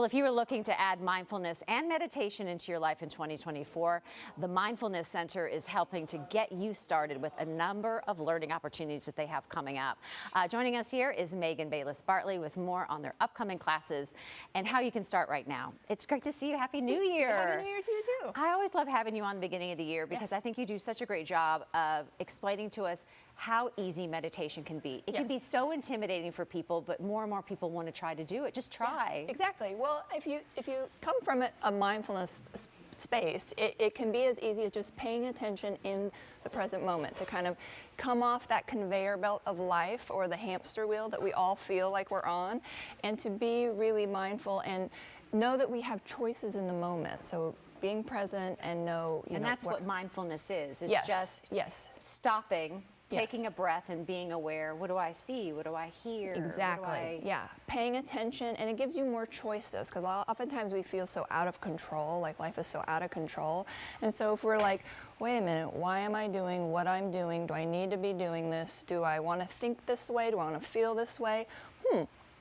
Well, if you were looking to add mindfulness and meditation into your life in 2024, the Mindfulness Center is helping to get you started with a number of learning opportunities that they have coming up. Joining us here is Megan Bayless-Bartley with more on their upcoming classes and how you can start right now. It's great to see you. Happy New Year. Happy New Year to you too. I always love having you on the beginning of the year because I think you do such a great job of explaining to us how easy meditation can be. It can be so intimidating for people, but more and more people want to try to do it. Just try. Yes, exactly. Well, if you come from a mindfulness space, it can be as easy as just paying attention in the present moment to kind of come off that conveyor belt of life or the hamster wheel that we all feel like we're on, and to be really mindful and know that we have choices in the moment. So being present and know, and that's what mindfulness is. It's just stopping, taking a breath and being aware. What do I see? What do I hear? Exactly. Yeah. Paying attention, and it gives you more choices because oftentimes we feel so out of control, like life is so out of control. And so if we're like, wait a minute, why am I doing what I'm doing? Do I need to be doing this? Do I want to think this way? Do I want to feel this way?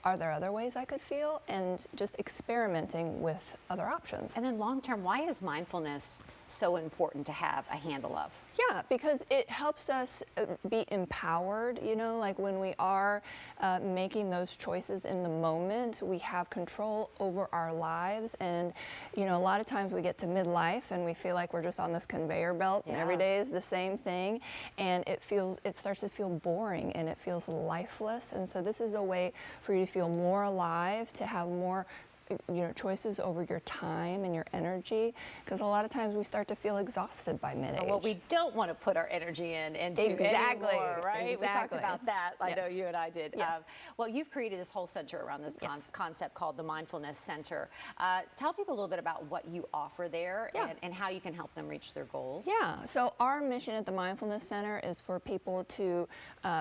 Are there other ways I could feel? And just experimenting with other options. And then long term, why is mindfulness so important to have a handle of? Yeah, because it helps us be empowered, like when we are making those choices in the moment, we have control over our lives. And, a lot of times we get to midlife and we feel like we're just on this conveyor belt and every day is the same thing. And it starts to feel boring and it feels lifeless. And so this is a way for you to feel more alive, to have more choices over your time and your energy, because a lot of times we start to feel exhausted by mid-age. Well, we don't want to put our energy into anymore, right? We talked about that. I know you and I did. Yes. Well, you've created this whole center around this concept called the Mindfulness Center. Tell people a little bit about what you offer there and how you can help them reach their goals. Yeah. So our mission at the Mindfulness Center is for people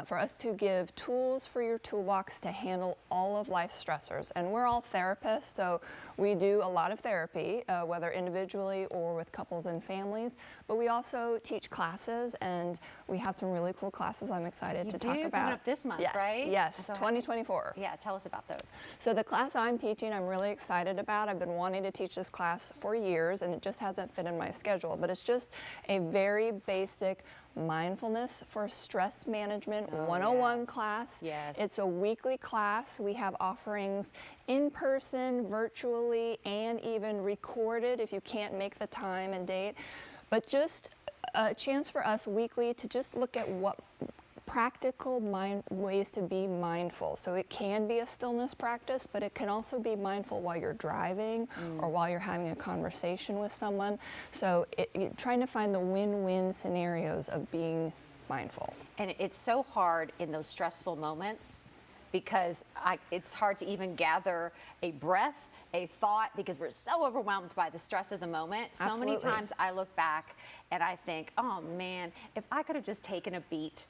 for us to give tools for your toolbox to handle all of life's stressors. And we're all therapists. So we do a lot of therapy, whether individually or with couples and families, but we also teach classes, and we have some really cool classes I'm excited to talk about. Coming up this month, right? Yes, So 2024. Yeah, tell us about those. So the class I'm teaching, I'm really excited about. I've been wanting to teach this class for years, and it just hasn't fit in my schedule, but it's just a very basic mindfulness for stress management 101 class. Yes. It's a weekly class. We have offerings in person, virtually, and even recorded if you can't make the time and date. But just a chance for us weekly to just look at what practical ways to be mindful. So it can be a stillness practice, but it can also be mindful while you're driving or while you're having a conversation with someone. So you're trying to find the win-win scenarios of being mindful. And it's so hard in those stressful moments because it's hard to even gather a breath, a thought, because we're so overwhelmed by the stress of the moment. So many times I look back and I think, oh man, if I could have just taken a beat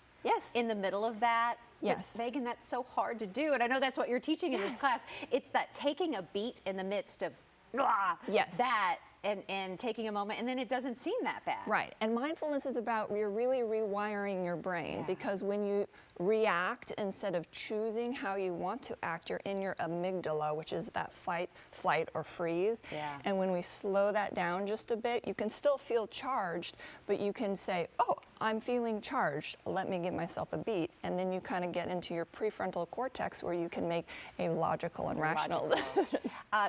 in the middle of that. Yes. But Megan, that's so hard to do. And I know that's what you're teaching in this class. It's that taking a beat in the midst of that and taking a moment, and then it doesn't seem that bad. Right. And mindfulness is about you're really rewiring your brain, because when you react instead of choosing how you want to act, you're in your amygdala, which is that fight, flight, or freeze. Yeah. And when we slow that down just a bit, you can still feel charged, but you can say, oh, I'm feeling charged. Let me give myself a beat. And then you kind of get into your prefrontal cortex where you can make a logical and rational decision.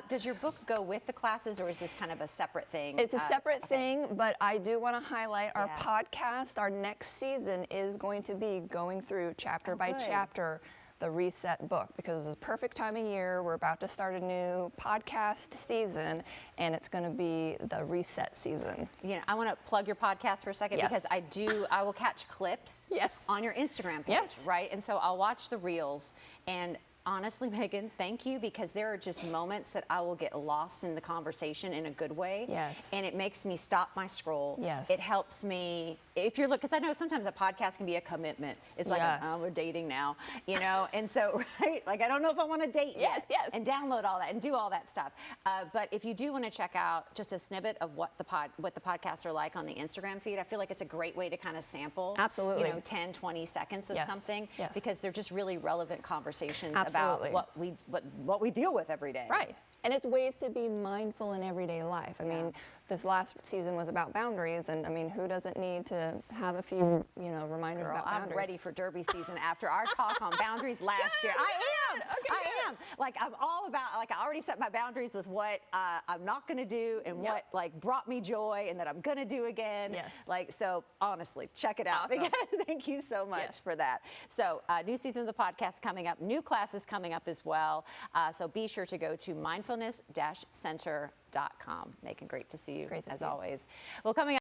Does your book go with the classes, or is this kind of a separate thing? It's a separate thing, but I do want to highlight our podcast. Our next season is going to be going through chapter by chapter the Reset book, because it's a perfect time of year. We're about to start a new podcast season, and it's going to be the Reset season. I want to plug your podcast for a second because I will catch clips on your Instagram page, right? And so I'll watch the reels, and honestly, Megan, thank you, because there are just moments that I will get lost in the conversation in a good way. Yes. And it makes me stop my scroll. Yes. It helps me, because I know sometimes a podcast can be a commitment. It's like, we're dating now, and so, right? Like, I don't know if I want to date yet. And download all that and do all that stuff. But if you do want to check out just a snippet of what the podcasts are like on the Instagram feed, I feel like it's a great way to kind of sample. Absolutely. 10, 20 seconds of something. Yes. Because they're just really relevant conversations Absolutely. about what we deal with every day. Right. And it's ways to be mindful in everyday life. I mean, this last season was about boundaries, and I mean, who doesn't need to have a few, reminders Girl, about boundaries? I'm ready for Derby season after our talk on boundaries last year. I am. Okay, I am. Like, I'm all about, like, I already set my boundaries with what I'm not going to do and what, like, brought me joy and that I'm going to do again. Yes. Like, so honestly, check it out. Awesome. Thank you so much for that. So, new season of the podcast coming up, new classes coming up as well. So be sure to go to mindfulness-center.com. Megan, great to see you Great to as see you. always. Well, coming up.